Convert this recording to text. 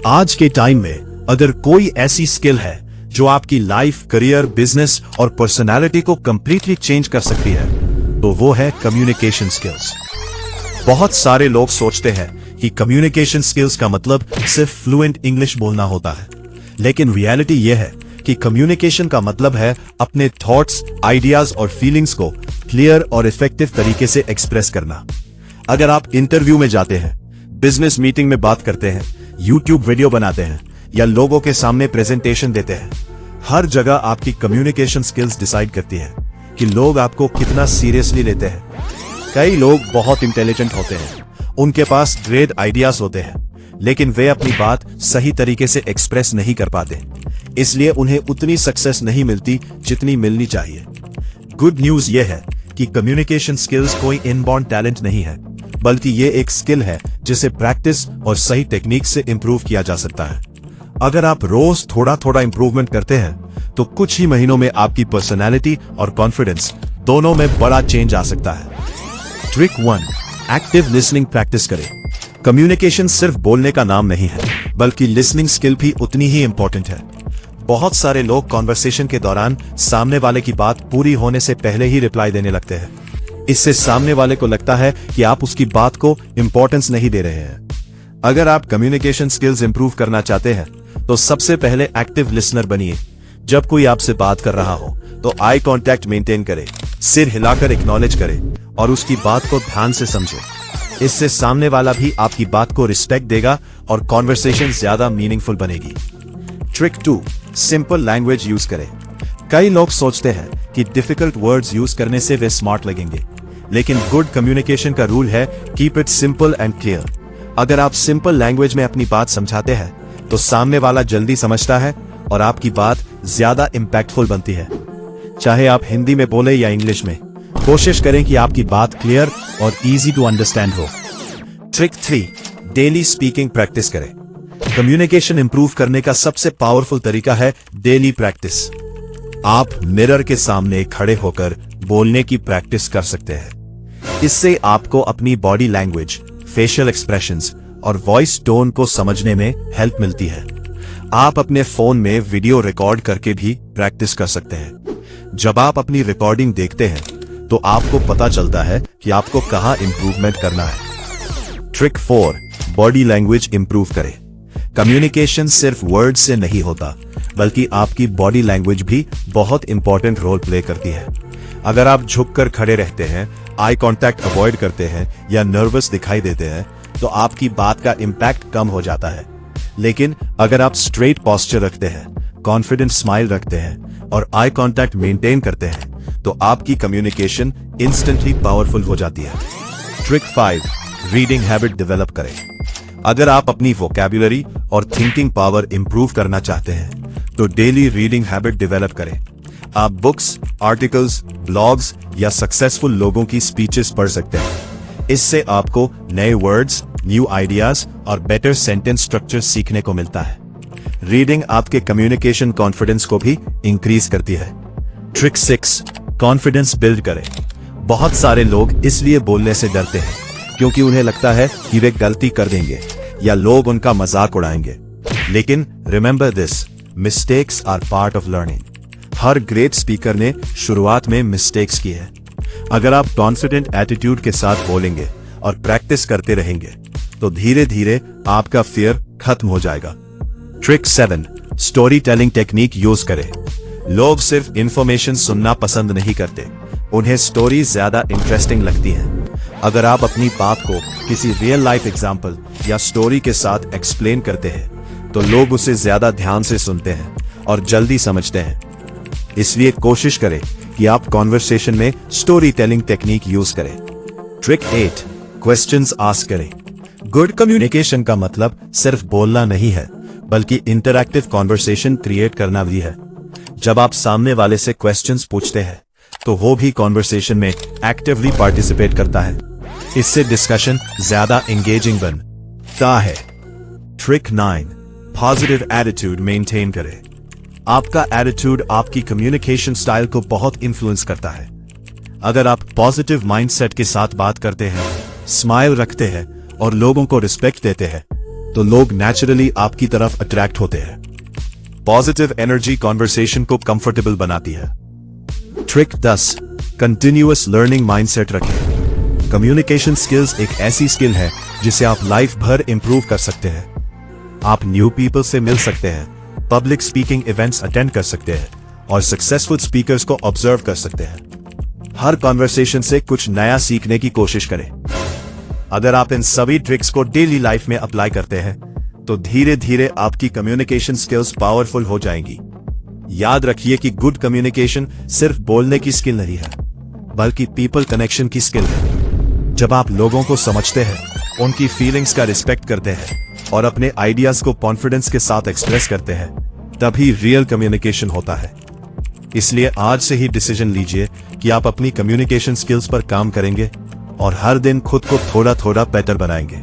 आज के टाइम में अगर कोई ऐसी स्किल है जो आपकी लाइफ, करियर, बिजनेस और पर्सनालिटी को कंप्लीटली चेंज कर सकती है, तो वो है कम्युनिकेशन स्किल्स। बहुत सारे लोग सोचते हैं कि कम्युनिकेशन स्किल्स का मतलब सिर्फ फ्लुएंट इंग्लिश बोलना होता है, लेकिन रियलिटी यह है कि कम्युनिकेशन का मतलब है अपने थॉट्स, आइडियाज और फीलिंग्स को क्लियर और इफेक्टिव तरीके से एक्सप्रेस करना। अगर आप इंटरव्यू में जाते हैं, बिजनेस मीटिंग में बात करते हैं, यूट्यूब वीडियो बनाते हैं या लोगों के सामने प्रेजेंटेशन देते हैं, हर जगह आपकी कम्युनिकेशन स्किल्स डिसाइड करती है कि लोग आपको कितना सीरियसली लेते हैं। कई लोग बहुत इंटेलिजेंट होते हैं, उनके पास ग्रेट आइडियाज होते हैं, लेकिन वे अपनी बात सही तरीके से एक्सप्रेस नहीं कर पाते, इसलिए उन्हें उतनी सक्सेस नहीं मिलती जितनी मिलनी चाहिए। गुड न्यूज यह है कि कम्युनिकेशन स्किल्स कोई इनबॉर्न टैलेंट नहीं है, बल्कि ये एक स्किल है जिसे प्रैक्टिस और सही टेक्निक से इंप्रूव किया जा सकता है। अगर आप रोज थोड़ा थोड़ा इंप्रूवमेंट करते हैं तो कुछ ही महीनों में आपकी पर्सनालिटी और कॉन्फिडेंस दोनों में बड़ा चेंज आ सकता है। ट्रिक 1, एक्टिव लिसनिंग प्रैक्टिस करें। कम्युनिकेशन सिर्फ बोलने का नाम नहीं है, बल्कि लिसनिंग स्किल भी उतनी ही इंपॉर्टेंट है। बहुत सारे लोग कॉन्वर्सेशन के दौरान सामने वाले की बात पूरी होने से पहले ही रिप्लाई देने लगते हैं। इससे सामने वाले को लगता है कि आप उसकी बात को इंपॉर्टेंस नहीं दे रहे हैं। अगर आप कम्युनिकेशन स्किल्स इंप्रूव करना चाहते हैं तो सबसे पहले एक्टिव लिसनर बनिए। जब कोई आपसे बात कर रहा हो तो आई कांटेक्ट मेंटेन करें, सिर हिलाकर एक्नॉलेज करें और उसकी बात को ध्यान से समझें। इससे सामने वाला भी आपकी बात को रिस्पेक्ट देगा और कॉन्वर्सेशन ज्यादा मीनिंगफुल बनेगी। ट्रिक 2, सिंपल लैंग्वेज यूज करें। कई लोग सोचते हैं कि डिफिकल्ट वर्ड्स यूज करने से वे स्मार्ट लगेंगे, लेकिन गुड कम्युनिकेशन का रूल है keep it simple and clear. अगर आप सिंपल लैंग्वेज में अपनी बात समझाते हैं तो सामने वाला जल्दी समझता है और आपकी बात ज्यादा इंपैक्टफुल बनती है। चाहे आप हिंदी में बोले या इंग्लिश में, कोशिश करें कि आपकी बात क्लियर और इजी टू अंडरस्टैंड हो। ट्रिक 3, डेली स्पीकिंग प्रैक्टिस करें। कम्युनिकेशन इंप्रूव करने का सबसे पावरफुल तरीका है डेली प्रैक्टिस। आप मिरर के सामने खड़े होकर बोलने की प्रैक्टिस कर सकते हैं। इससे आपको अपनी बॉडी लैंग्वेज, फेशियल एक्सप्रेशंस और वॉइस टोन को समझने में हेल्प मिलती है। आप अपने फोन में वीडियो रिकॉर्ड करके भी प्रैक्टिस कर सकते हैं। जब आप अपनी रिकॉर्डिंग देखते हैं तो आपको पता चलता है कि आपको कहां इंप्रूवमेंट करना है। ट्रिक 4, बॉडी लैंग्वेज इंप्रूव करें। कम्युनिकेशन सिर्फ वर्ड से नहीं होता, बल्कि आपकी बॉडी लैंग्वेज भी बहुत इंपॉर्टेंट रोल प्ले करती है। अगर आप झुककर खड़े रहते हैं, आई कांटेक्ट अवॉइड करते हैं या नर्वस दिखाई देते हैं तो आपकी बात का इंपैक्ट कम हो जाता है। लेकिन अगर आप स्ट्रेट पोस्चर रखते हैं, कॉन्फिडेंट स्माइल रखते हैं और आई कांटेक्ट मेंटेन करते हैं तो आपकी कम्युनिकेशन इंस्टेंटली पावरफुल हो जाती है। ट्रिक 5, रीडिंग हैबिट डेवलप करें। अगर आप अपनी वोकैब्युलरी और थिंकिंग पावर इंप्रूव करना चाहते हैं तो डेली रीडिंग हैबिट डेवलप करें। आप बुक्स, आर्टिकल्स, ब्लॉग्स या सक्सेसफुल लोगों की स्पीचेस पढ़ सकते हैं। इससे आपको नए वर्ड्स, न्यू आइडियाज और बेटर सेंटेंस स्ट्रक्चर सीखने को मिलता है। रीडिंग आपके कम्युनिकेशन कॉन्फिडेंस को भी इंक्रीज करती है। ट्रिक 6, कॉन्फिडेंस बिल्ड करें। बहुत सारे लोग इसलिए बोलने से डरते हैं क्योंकि उन्हें लगता है कि वे गलती कर देंगे या लोग उनका मजाक उड़ाएंगे। लेकिन remember this, mistakes are part of learning. हर ग्रेट स्पीकर ने शुरुआत में मिस्टेक्स की है। अगर आप कॉन्फिडेंट एटीट्यूड के साथ बोलेंगे और प्रैक्टिस करते रहेंगे तो धीरे धीरे आपका फियर खत्म हो जाएगा। Trick 7, story telling technique use करें। लोग सिर्फ इंफॉर्मेशन सुनना पसंद नहीं करते, उन्हें स्टोरी ज्यादा इंटरेस्टिंग लगती है। अगर आप अपनी बात को किसी रियल लाइफ एग्जाम्पल या स्टोरी के साथ एक्सप्लेन करते हैं तो लोग उसे ज्यादा ध्यान से सुनते हैं और जल्दी समझते हैं। इसलिए कोशिश करें कि आप कॉन्वर्सेशन में स्टोरी टेलिंग टेक्निक यूज करें। ट्रिक 8, क्वेश्चंस आस्क करें। गुड कम्युनिकेशन का मतलब सिर्फ बोलना नहीं है, बल्कि इंटरैक्टिव कॉन्वर्सेशन क्रिएट करना भी है। जब आप सामने वाले से क्वेश्चंस पूछते हैं तो वो भी कॉन्वर्सेशन में एक्टिवली पार्टिसिपेट करता है। इससे डिस्कशन ज्यादा एंगेजिंग बनता है। ट्रिक 9, पॉजिटिव एटीट्यूड मेंटेन करें। आपका एटीट्यूड आपकी कम्युनिकेशन स्टाइल को बहुत इन्फ्लुएंस करता है। अगर आप पॉजिटिव माइंडसेट के साथ बात करते हैं, स्माइल रखते हैं और लोगों को रिस्पेक्ट देते हैं तो लोग नेचुरली आपकी तरफ अट्रैक्ट होते हैं। पॉजिटिव एनर्जी कॉन्वर्सेशन को कंफर्टेबल बनाती है। ट्रिक 10, कंटिन्यूअस लर्निंग माइंडसेट रखें। कम्युनिकेशन स्किल्स एक ऐसी स्किल है जिसे आप लाइफ भर इंप्रूव कर सकते हैं। आप न्यू पीपल से मिल सकते हैं, पब्लिक स्पीकिंग इवेंट्स अटेंड कर सकते हैं और सक्सेसफुल स्पीकर्स को ऑब्जर्व कर सकते हैं। हर कॉन्वर्सेशन से कुछ नया सीखने की कोशिश करें। अगर आप इन सभी ट्रिक्स को डेली लाइफ में अप्लाई करते हैं तो धीरे धीरे आपकी कम्युनिकेशन स्किल्स पावरफुल हो जाएंगी। याद रखिए कि गुड कम्युनिकेशन सिर्फ बोलने की स्किल नहीं है, बल्कि पीपल कनेक्शन की स्किल है। जब आप लोगों को समझते हैं, उनकी फीलिंग्स का रिस्पेक्ट करते हैं और अपने आइडियाज को कॉन्फिडेंस के साथ एक्सप्रेस करते हैं, तभी रियल कम्युनिकेशन होता है। इसलिए आज से ही डिसीजन लीजिए कि आप अपनी कम्युनिकेशन स्किल्स पर काम करेंगे और हर दिन खुद को थोड़ा थोड़ा बेटर बनाएंगे।